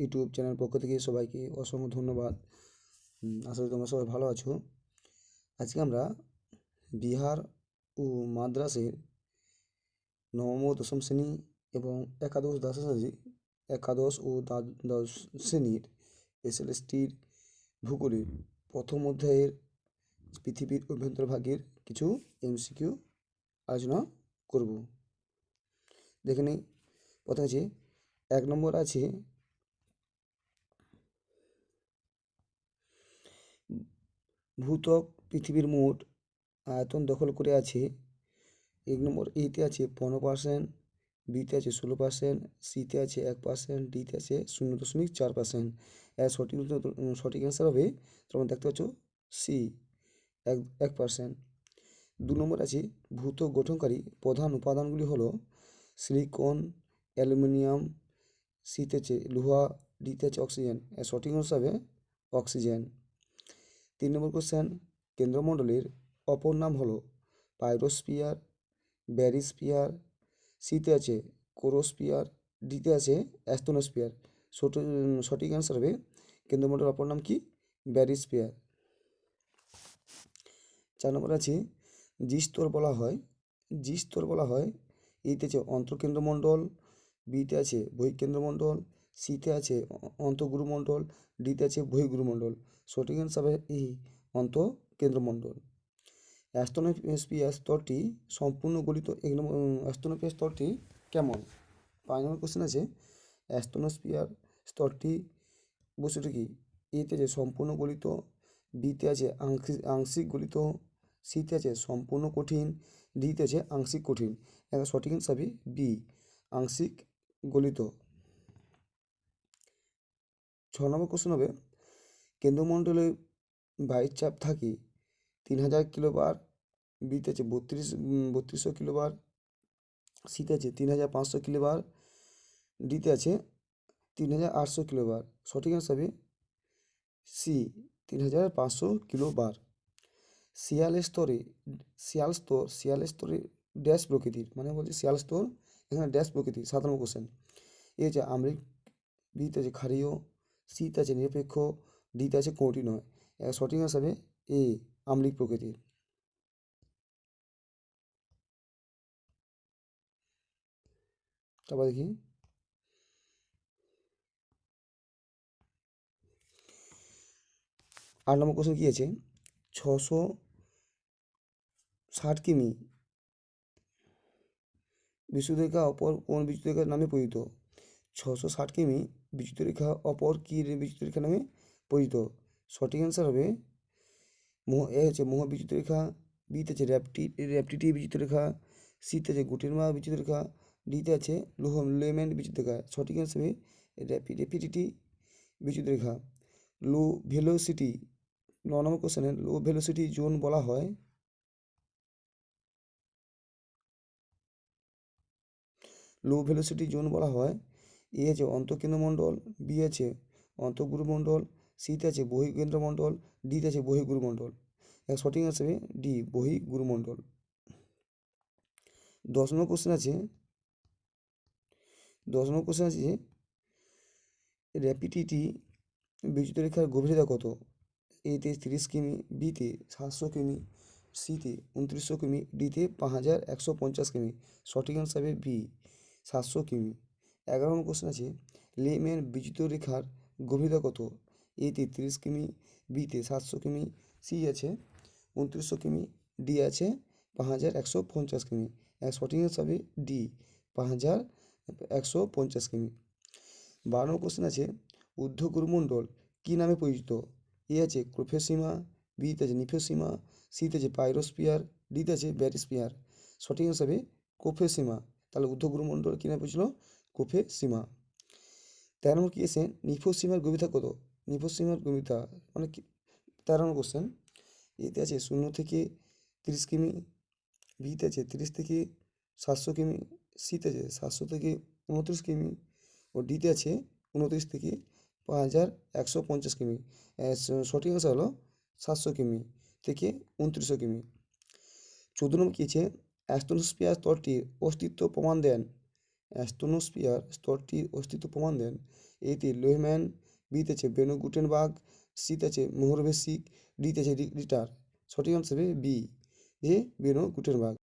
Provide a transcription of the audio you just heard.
YouTube channel পক্ষ থেকে সবাইকে অসংখ্য ধন্যবাদ। আশা করি তোমরা সবাই ভালো আছো। আজকে আমরা বিহার ও মাদ্রাসের নবম ও দশম শ্রেণী এবং একাদশ ও দ্বাদশ শ্রেণীর এসএলএসটির ভূগোলের প্রথম অধ্যায়ের পৃথিবীর অভ্যন্তরভাগের কিছু এমসিকিউ আলোচনা করব। দেখে নিই, প্রথমে আছে 1 নম্বর আছে ভূত্বক পৃথিবীর মোট আয়তন দখল করে আছে। 1 নম্বর এতে আছে 15%, বিতে আছে 16%, সিতে আছে 1%, ডিতে আছে 0.4%। এর সঠিক অ্যান্সার হবে, তোমরা দেখতে পাচ্ছ সি 1%। 2 নম্বর আছে ভূত্বক গঠনকারী প্রধান উপাদানগুলি হলো সিলিকন, অ্যালুমিনিয়াম, সিতে আছে লোহা, ডিতে আছে অক্সিজেন। এর সঠিক অ্যান্সার হবে অক্সিজেন। 3 নম্বর কোশ্চেন, কেন্দ্রমণ্ডলের অপর নাম হলো পাইরোস্ফিয়ার, ব্যারিস্ফিয়ার, সিতে আছে কোরোস্ফিয়ার, ডিতে আছে অ্যাস্তনোস্ফিয়ার। সঠিক অ্যান্সার হবে কেন্দ্রমণ্ডলের অপর নাম কি? ব্যারিস্ফিয়ার। 4 নম্বর আছে জি স্তর বলা হয় এতে আছে অন্তঃকেন্দ্রমণ্ডল, বিতে আছে বহিঃকেন্দ্রমণ্ডল, সিতে আছে অন্তঃগুরুমণ্ডল, ডিতে আছে বহিঃগুরুমণ্ডল। সঠিক অ্যান্সার হবে এই অন্তঃকেন্দ্রমণ্ডল। অ্যাস্তনোস্ফিয়ার স্তরটি সম্পূর্ণ গলিত। অ্যাস্তনোস্ফিয়ার স্তরটি কেমন? 5 নম্বর কোশ্চেন আছে অ্যাস্তনোস্ফিয়ার স্তরটি বস্তুটি কি? এতে আছে সম্পূর্ণ গলিত, বিতে আছে আংশিক গলিত, সিতে আছে সম্পূর্ণ কঠিন, ডিতে আছে আংশিক কঠিন। এখানে সঠিক অ্যান্সার হবে বি, আংশিক গলিত। 6 নম্বর কোশ্চেন হবে কেন্দ্রমণ্ডলে বায়ুর চাপ থাকে 3000 কিলোবার, বিতে আছে 3200 কিলোবার, সিতে আছে 3500 কিলোবার, ডিতে আছে 3800 কিলোবার। সঠিক অ্যান্সার হবে সি 3500 কিলোবার। শিয়াল স্তরে ড্যাশ প্রকৃতির, মানে বলছে শিয়াল স্তর এখানে ড্যাশ প্রকৃতির। 7 নম্বর কোশ্চেন, এ হচ্ছে আম্লিক, বিতে আছে ক্ষারীয়, সিতে আছে নিরপেক্ষ, ডিতে আছে কঠিনয়। সঠিক অ্যান্সার হবে এ, আম্লিক প্রকৃতির। তারপর দেখি 8 নম্বর কোশ্চেন কি আছে, 660 কিমি বিশুদ্ধরেখা অপর কোন বিশুদ্ধরেখার নামে পরিচিত? 660 কিমি বিশুদ্ধরেখা অপর কি বিশুদ্ধরেখা নামে পরিচিত? সঠিক অ্যান্সার হবে এ হচ্ছে মোহ বিশুদ্ধরেখা, বিতে আছে র্যাপটিটি বিশুদ্ধরেখা, সিতে আছে গুটেনমা বিশুদ্ধরেখা, ডিতে আছে লেমেন্ট বিশুদ্ধরেখা। সঠিক অ্যান্সার হবে র্যাপিডিটি বিশুদ্ধরেখা। লো ভেলোসিটি, 9 নম্বর কোশ্চেনে লো ভেলোসিটি জোন বলা হয় এ আছে অন্তঃকেন্দ্রমণ্ডল, বি আছে অন্তঃগুরুমণ্ডল, সিতে আছে বহিঃকেন্দ্রমণ্ডল, ডিতে আছে বহিঃগুরুমণ্ডল। সঠিক অ্যান্সার হবে ডি, বহিঃগুরুমণ্ডল। 10 নম্বর কোশ্চেন আছে র্যাপিডিটি বিশুদ্ধরেখার গভীরতা কত? এতে 30 কিমি, বিতে 700 কিমি, সিতে 2900 কিমি, ডিতে 5150 কিমি। সঠিক অ্যান্সার হবে বি, 700 কিমি। 11 নম্বর কোশ্চেন আছে লেমের বিশুদ্ধরেখার গভীরতা কত? এতে 30 কিমি, বিতে 700 কিমি, সি আছে 2900 কিমি, ডি আছে 5150 কিমি। সঠিক অ্যান্সার হবে ডি, 5150 কিমি। 12 নম্বর কোশ্চেন আছে ঊর্ধ্বগুরুমণ্ডল কী নামে পরিচিত? এ আছে ক্রোফেসিমা, বিতে আছে নিফোসিমা, সিতে আছে পাইরোস্ফিয়ার, ডিতে আছে ব্যারিস্ফিয়ার। সঠিক অ্যান্সার হবে ক্রোফেসিমা। তাহলে ঊর্ধ্বগুরুমণ্ডল কী নামে পরিচিত? ক্রোফেসিমা। 13 নম্বর কী আছে নিফোসিমার গভীরতা কত? নিফোসিমার গভীরতা মানে কি? 13 নম্বর কোশ্চেন, এতে আছে 0 থেকে 30 কিমি, বিতে আছে 30 থেকে 700 কিমি, সিতে আছে 700 থেকে 29 কিমি, ও ডিতে আছে 29 থেকে 5150 কিমি। সঠিক অ্যান্সার হলো 700 কিমি থেকে 2900 কিমি। 14 নম্বর কী আছে অ্যাস্তনোস্ফিয়ার স্তরটির অস্তিত্ব প্রমাণ দেন? অ্যাস্টোনোস্ফিয়ার স্তরটির অস্তিত্ব প্রমাণ দেন। এতে লোহম্যান, বিতে আছে বেনো গুটেনবার্গ, সিতে আছে মোহরভেসিক, ডিতে আছে রিটার। সঠিক আনসার হবে বি, এ বেনো গুটেনবার্গ।